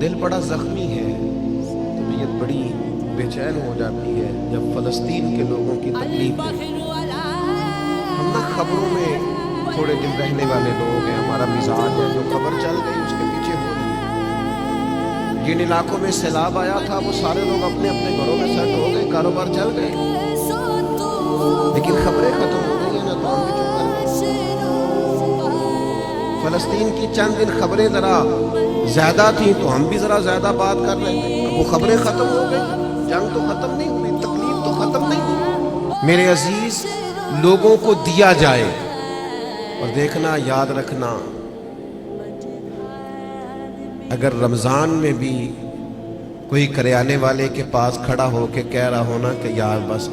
دل بڑا زخمی ہے، طبیعت بڑی بے چین ہو جاتی ہے جب فلسطین کے لوگوں کی تکلیف دیکھتے ہیں۔ ہم نہ خبروں میں تھوڑے دن رہنے والے لوگ ہیں، ہمارا مزاج ہے جو خبر چل گئی اس کے پیچھے ہو رہی ہے۔ جن علاقوں میں سیلاب آیا تھا وہ سارے لوگ اپنے اپنے گھروں میں سیٹ ہو گئے، کاروبار چل گئے، لیکن خبریں ختم ہو گئی ہیں نا تو ہم بھی چپ کر گئے۔ فلسطین کی چند دن خبریں ذرا زیادہ تھیں تو ہم بھی ذرا زیادہ بات کر رہے تھے، اب وہ خبریں ختم ہو گئی، جنگ تو ختم نہیں ہوئی، تکلیف تو ختم نہیں ہوئی۔ میرے عزیز، لوگوں کو دیا جائے، اور دیکھنا یاد رکھنا، اگر رمضان میں بھی کوئی کریانے والے کے پاس کھڑا ہو کے کہہ رہا ہونا کہ یار بس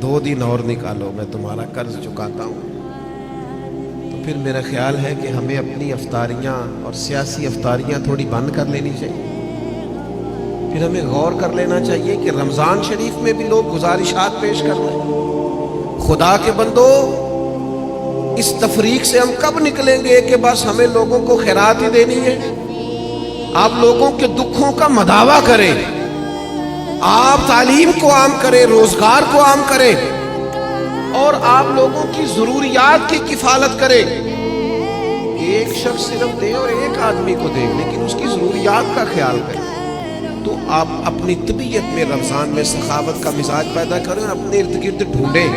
2 دن اور نکالو میں تمہارا قرض چکاتا ہوں، تو پھر میرا خیال ہے کہ ہمیں اپنی افطاریاں اور سیاسی افطاریاں تھوڑی بند کر لینی چاہیے۔ پھر ہمیں غور کر لینا چاہیے کہ رمضان شریف میں بھی لوگ گزارشات پیش کر رہے ہیں۔ خدا کے بندو، اس تفریق سے ہم کب نکلیں گے کہ بس ہمیں لوگوں کو خیرات ہی دینی ہے؟ آپ لوگوں کے دکھوں کا مداوع کریں، آپ تعلیم کو عام کریں، روزگار کو عام کریں، اور آپ لوگوں کی ضروریات کی کفالت کریں۔ ایک شخص صرف دے اور ایک آدمی کو دے، لیکن اس کی ضروریات کا خیال کریں۔ تو آپ اپنی طبیعت میں رمضان میں سخاوت کا مزاج پیدا کریں اور اپنے ارد گرد ڈھونڈیں۔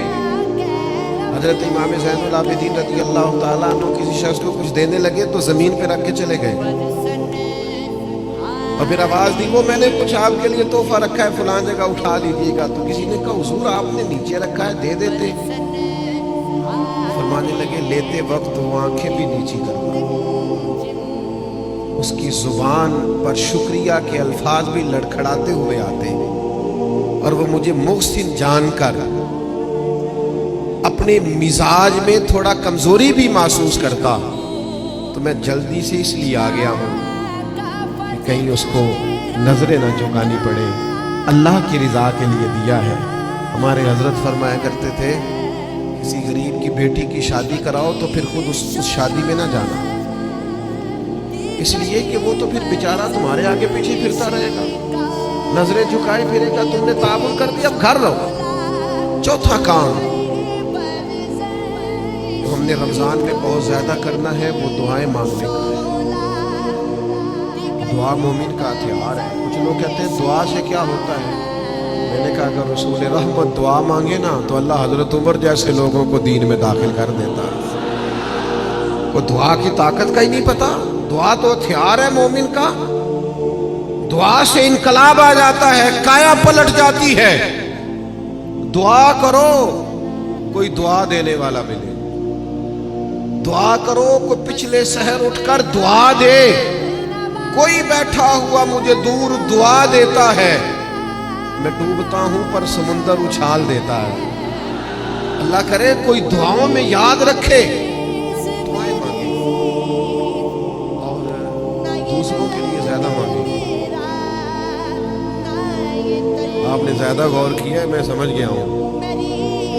حضرت امام زین العابدین رضی اللہ تعالیٰ عنہ کسی شخص کو کچھ دینے لگے تو زمین پہ رکھ کے چلے گئے، اور پھر آواز دی وہ میں نے کچھ آپ کے لیے تحفہ رکھا ہے فلاں جگہ اٹھا لیجیے گا۔ تو کسی نے کہا حضور آپ نے نیچے رکھا ہے، دے دیتے۔ فرمانے لگے لیتے وقت وہ آنکھیں بھی نیچی کرتا، اس کی زبان پر شکریہ کے الفاظ بھی لڑکھڑاتے ہوئے آتے ہیں، اور وہ مجھے محسن جان کر اپنے مزاج میں تھوڑا کمزوری بھی محسوس کرتا، تو میں جلدی سے اس لیے آ گیا ہوں کہ کہیں اس کو نظریں نہ جھکانی پڑے، اللہ کی رضا کے لیے دیا ہے۔ ہمارے حضرت فرمایا کرتے تھے کسی غریب کی بیٹی کی شادی کراؤ تو پھر خود اس شادی میں نہ جانا، اس لیے کہ وہ تو پھر بیچارہ تمہارے آگے پیچھے پھرتا رہے گا، نظریں جھکائے پھرے گا، تم نے تعاون کر دیا اب گھر رہو۔ چوتھا کام جو ہم نے رمضان میں بہت زیادہ کرنا ہے وہ دعائیں مانگنے کا ہے۔ دعا مومن کا ہتھیار ہے۔ کچھ لوگ کہتے ہیں دعا سے کیا ہوتا ہے؟ میں نے کہا اگر رسول رحمت دعا مانگے نا تو اللہ حضرت عمر جیسے لوگوں کو دین میں داخل کر دیتا ہے۔ وہ دعا کی طاقت کا ہی نہیں پتا۔ دعا تو ہتھیار ہے مومن کا، دعا سے انقلاب آ جاتا ہے، کایا پلٹ جاتی ہے۔ دعا کرو کوئی دعا دینے والا ملے، دعا کرو کوئی پچھلے سحر اٹھ کر دعا دے، کوئی بیٹھا ہوا مجھے دور دعا دیتا ہے، میں ڈوبتا ہوں پر سمندر اچھال دیتا ہے۔ اللہ کرے کوئی دعاؤں میں یاد رکھے، دعائیں مانگے اور دوسروں کے لیے زیادہ مانگے۔ آپ نے زیادہ غور کیا ہے، میں سمجھ گیا ہوں،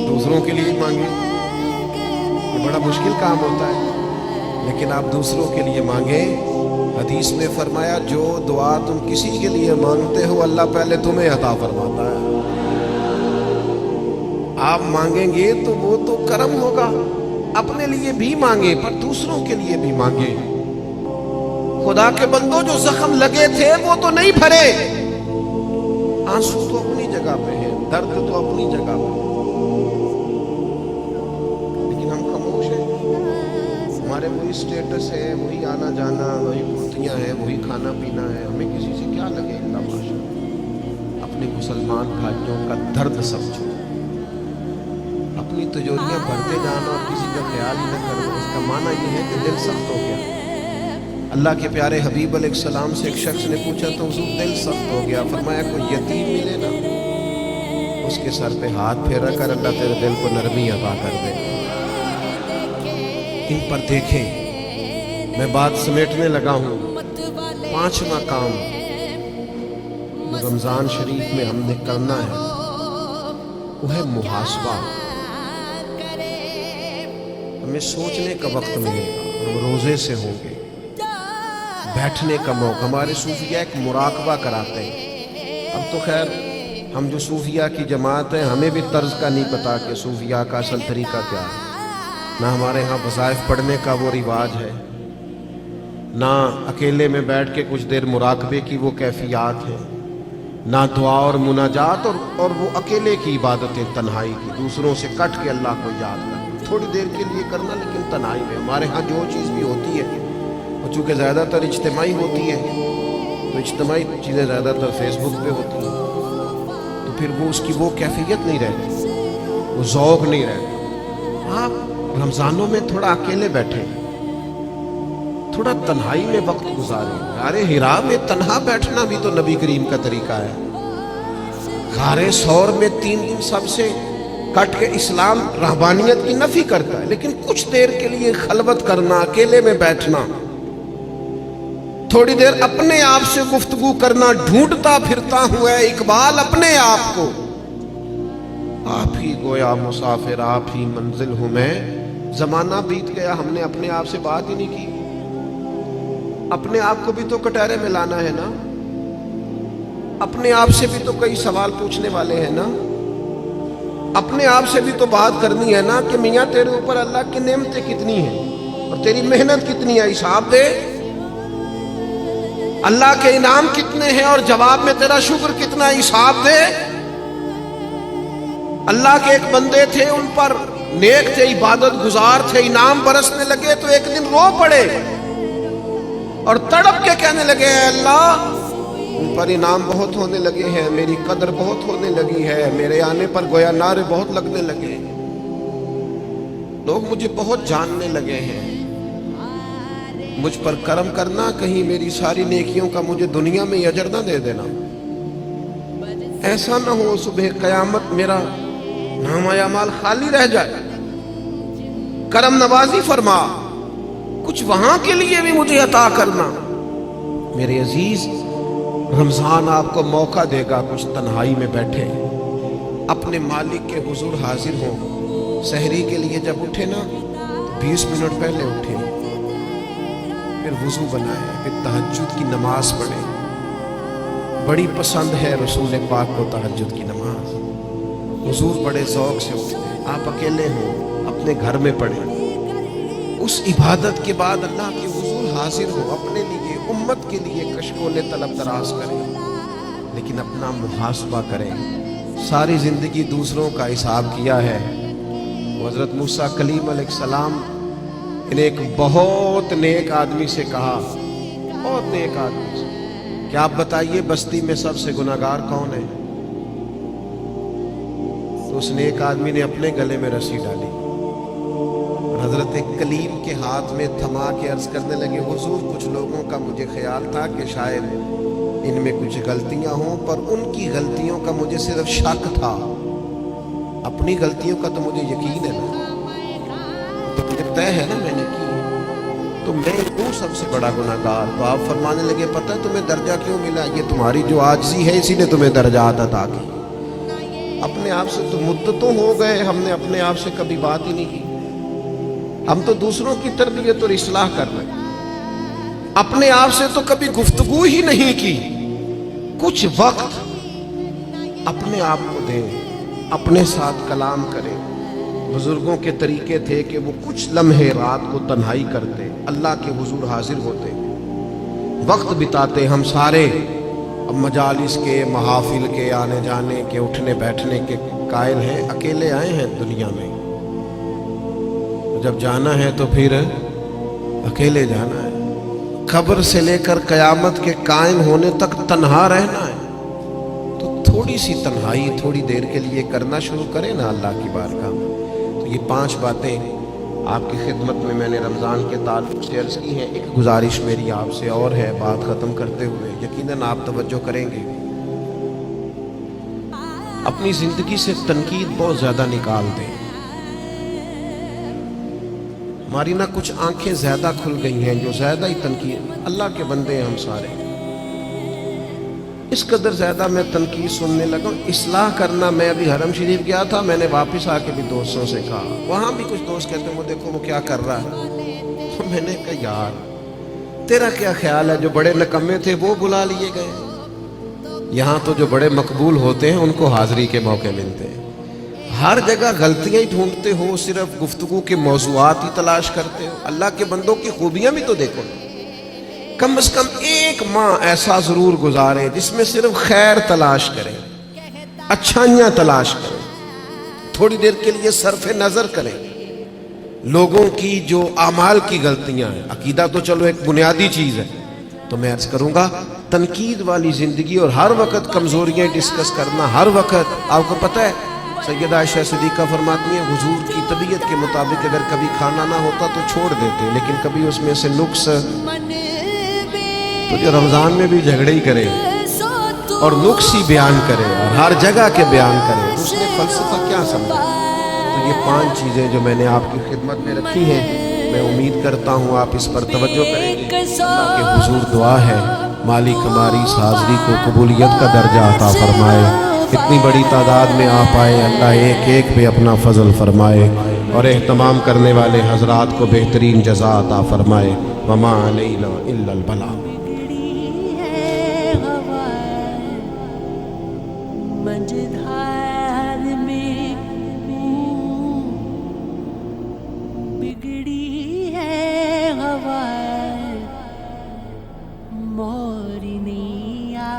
دوسروں کے لیے مانگے، یہ بڑا مشکل کام ہوتا ہے، لیکن آپ دوسروں کے لیے مانگیں۔ حدیث میں فرمایا جو دعا تم کسی کے لیے مانگتے ہو اللہ پہلے تمہیں عطا فرماتا ہے۔ آپ مانگیں گے تو وہ تو کرم ہوگا، اپنے لیے بھی مانگے پر دوسروں کے لیے بھی مانگے۔ خدا کے بندوں جو زخم لگے تھے وہ تو نہیں بھرے، آنسو تو اپنی جگہ پہ ہے، درد تو اپنی جگہ پہ، لیکن ہم خاموش ہیں۔ ہمارے وہی سٹیٹس ہے، وہی آنا جانا، وہی کرتیاں ہیں، وہی کھانا پینا ہے، ہمیں کسی سے کیا لگے گا؟ ماشاء اپنے مسلمان بھائیوں کا درد سمجھو، اپنی تجوریاں بھرتے جانا اور کسی کا خیال ہی نہ کرنا، اس کا معنی یہ ہے کہ دل سخت ہو گیا۔ اللہ کے پیارے حبیب علیہ السلام سے ایک شخص نے پوچھا تو حضور دل سخت ہو گیا، فرمایا کوئی یتیم ملے نا اس کے سر پہ ہاتھ پھیرا کر اللہ تیرے دل کو نرمی عطا کر دے۔ ان پر دیکھیں، میں بات سمیٹنے لگا ہوں۔ 5واں کام رمضان شریف میں ہم نے کرنا ہے وہ ہے محاسبہ۔ ہمیں سوچنے کا وقت ملے گا، ہم روزے سے ہوں گے، بیٹھنے کا موقع. ہمارے صوفیہ ایک مراقبہ کراتے ہیں. اب تو خیر ہم جو صوفیہ کی جماعت ہیں ہمیں بھی طرز کا نہیں پتا کہ صوفیہ کا اصل طریقہ کیا ہے. نہ ہمارے ہاں وظائف پڑھنے کا وہ رواج ہے، نہ اکیلے میں بیٹھ کے کچھ دیر مراقبے کی وہ کیفیات ہیں، نہ دعا اور مناجات اور وہ اکیلے کی عبادتیں تنہائی کی، دوسروں سے کٹ کے اللہ کو یاد کرنا، تھوڑی دیر کے لیے کرنا لیکن تنہائی میں. ہمارے ہاں جو چیز بھی ہوتی ہے اور چونکہ زیادہ تر اجتماعی ہوتی ہے تو اجتماعی چیزیں زیادہ تر فیس بک پہ ہوتی ہیں، تو پھر وہ اس کی وہ کیفیت نہیں رہتی، وہ ذوق نہیں رہتا. آپ رمضانوں میں تھوڑا اکیلے بیٹھیں، تھوڑا تنہائی میں وقت گزاریں. غار حرا میں تنہا بیٹھنا بھی تو نبی کریم کا طریقہ ہے. غار ثور میں 3 دن سب سے کٹ کے اسلام رہبانیت کی نفی کرتا ہے، لیکن کچھ دیر کے لیے خلوت کرنا، اکیلے میں بیٹھنا، تھوڑی دیر اپنے آپ سے گفتگو کرنا. ڈھونڈتا پھرتا ہوا ہے اقبال اپنے آپ کو، آپ ہی گویا مسافر، آپ ہی منزل ہوں میں. زمانہ بیت گیا، ہم نے اپنے آپ سے بات ہی نہیں کی. اپنے آپ کو بھی تو کٹہرے میں لانا ہے نا، اپنے آپ سے بھی تو کئی سوال پوچھنے والے ہیں نا، اپنے آپ سے بھی تو بات کرنی ہے نا کہ میاں تیرے اوپر اللہ کی نعمتیں کتنی ہیں اور تیری محنت کتنی ہے، حساب دے. اللہ کے انعام کتنے ہیں اور جواب میں تیرا شکر کتنا ہے، حساب دے. اللہ کے ایک بندے تھے، ان پر نیک تھے، عبادت گزار تھے، انعام برسنے لگے تو ایک دن رو پڑے اور تڑپ کے کہنے لگے اے اللہ ان پر انعام بہت ہونے لگے ہیں، میری قدر بہت ہونے لگی ہے، میرے آنے پر گویا نعرے بہت لگنے لگے، لوگ مجھے بہت جاننے لگے ہیں، مجھ پر کرم کرنا، کہیں میری ساری نیکیوں کا مجھے دنیا میں اجر نہ دے دینا. ایسا نہ ہو صبح قیامت میرا نامہ اعمال خالی رہ جائے. کرم نوازی فرما، کچھ وہاں کے لیے بھی مجھے عطا کرنا. میرے عزیز، رمضان آپ کو موقع دے گا کچھ تنہائی میں بیٹھے، اپنے مالک کے حضور حاضر ہوں. سحری کے لیے جب اٹھے نا 20 منٹ پہلے اٹھے، پھر وضو بنائے، پھر تہجد کی نماز پڑھے. بڑی پسند ہے رسول پاک کو تہجد کی نماز. حضور بڑے ذوق سے اٹھتے، آپ اکیلے ہوں اپنے گھر میں پڑھیں. اس عبادت کے بعد اللہ کے حضور حاضر ہو، اپنے لیے امت کے لیے کشکول طلب دراز کریں، لیکن اپنا محاسبہ کریں. ساری زندگی دوسروں کا حساب کیا ہے. حضرت موسیٰ کلیم علیہ السلام نے ایک بہت نیک آدمی سے کہا، بہت نیک آدمی سے، کہ آپ بتائیے بستی میں سب سے گناہگار کون ہے؟ تو اس نیک آدمی نے اپنے گلے میں رسی ڈالی، حضرت کلیم کے ہاتھ میں تھما کے عرض کرنے لگے حضور کچھ لوگوں کا مجھے خیال تھا کہ شاید ان میں کچھ غلطیاں ہوں، پر ان کی غلطیوں کا مجھے صرف شک تھا، اپنی غلطیوں کا تو مجھے یقین ہے نا، تو مجھے طے ہے نا میں نے کی، تو میں ہوں سب سے بڑا گناہگار. تو آپ فرمانے لگے پتہ تمہیں درجہ کیوں ملا؟ یہ تمہاری جو عاجزی ہے اسی نے تمہیں درجات عطا کی. اپنے آپ سے تو مدتوں ہو گئے ہم نے اپنے آپ سے کبھی بات ہی نہیں کی. ہم تو دوسروں کی تربیت اور اصلاح کر رہے ہیں، اپنے آپ سے تو کبھی گفتگو ہی نہیں کی. کچھ وقت اپنے آپ کو دیں، اپنے ساتھ کلام کریں. بزرگوں کے طریقے تھے کہ وہ کچھ لمحے رات کو تنہائی کرتے، اللہ کے حضور حاضر ہوتے، وقت بتاتے. ہم سارے اب مجالس کے، محافل کے، آنے جانے کے، اٹھنے بیٹھنے کے قائل ہیں، اکیلے آئے ہیں دنیا میں. جب جانا ہے تو پھر اکیلے جانا ہے. قبر سے لے کر قیامت کے قائم ہونے تک تنہا رہنا ہے. تو تھوڑی سی تنہائی تھوڑی دیر کے لیے کرنا شروع کریں نا اللہ کی بارگاہ میں. تو یہ 5 باتیں آپ کی خدمت میں نے رمضان کے تعلق سے عرض کی ہیں. ایک گزارش میری آپ سے اور ہے بات ختم کرتے ہوئے، یقیناً آپ توجہ کریں گے. اپنی زندگی سے تنقید بہت زیادہ نکال دیں. ہماری نہ کچھ آنکھیں زیادہ کھل گئی ہیں جو زیادہ ہی تنقید، اللہ کے بندے ہیں ہم سارے، اس قدر زیادہ میں تنقید سننے لگا. اصلاح کرنا، میں ابھی حرم شریف گیا تھا، میں نے واپس آ کے بھی دوستوں سے کہا، وہاں بھی کچھ دوست کہتے ہیں وہ دیکھو وہ کیا کر رہا ہے. تو میں نے کہا یار تیرا کیا خیال ہے جو بڑے نکمے تھے وہ بلا لیے گئے؟ یہاں تو جو بڑے مقبول ہوتے ہیں ان کو حاضری کے موقع ملتے ہیں. ہر جگہ غلطیاں ہی ڈھونڈتے ہو, صرف گفتگو کے موضوعات ہی تلاش کرتے ہو. اللہ کے بندوں کی خوبیاں بھی تو دیکھو. کم از کم ایک ماہ ایسا ضرور گزارے جس میں صرف خیر تلاش کریں, اچھائیاں تلاش کریں, تھوڑی دیر کے لیے صرف نظر کریں لوگوں کی جو اعمال کی غلطیاں ہیں. عقیدہ تو چلو ایک بنیادی چیز ہے, تو میں عرض کروں گا تنقید والی زندگی اور ہر وقت کمزوریاں ڈسکس کرنا, ہر وقت. آپ کو پتہ ہے سیدہ عائشہ صدیقہ فرماتی ہیں حضور کی طبیعت کے مطابق اگر کبھی کھانا نہ ہوتا تو چھوڑ دیتے, لیکن کبھی اس میں سے نقص, تو جو رمضان میں بھی جھگڑے ہی کرے اور نقص ہی بیان کرے اور ہر جگہ کے بیان کرے, اس نے فلسفہ کیا سمجھا؟ تو یہ 5 چیزیں جو میں نے آپ کی خدمت میں رکھی ہیں, میں امید کرتا ہوں آپ اس پر توجہ کریں گے. اللہ کے حضور دعا ہے مالک ہماری اس حاضری کو قبولیت کا درجہ عطا فرمائے. اتنی بڑی تعداد میں آپ آئے, اللہ ایک ایک پہ اپنا فضل فرمائے اور اہتمام کرنے والے حضرات کو بہترین جزا عطا فرمائے. وما علینا الا البلاغ. مجدھار میں بگڑی ہے ہوا, مورنیا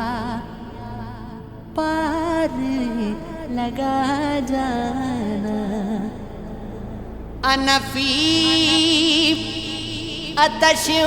پار لگا جانا. انفی آتش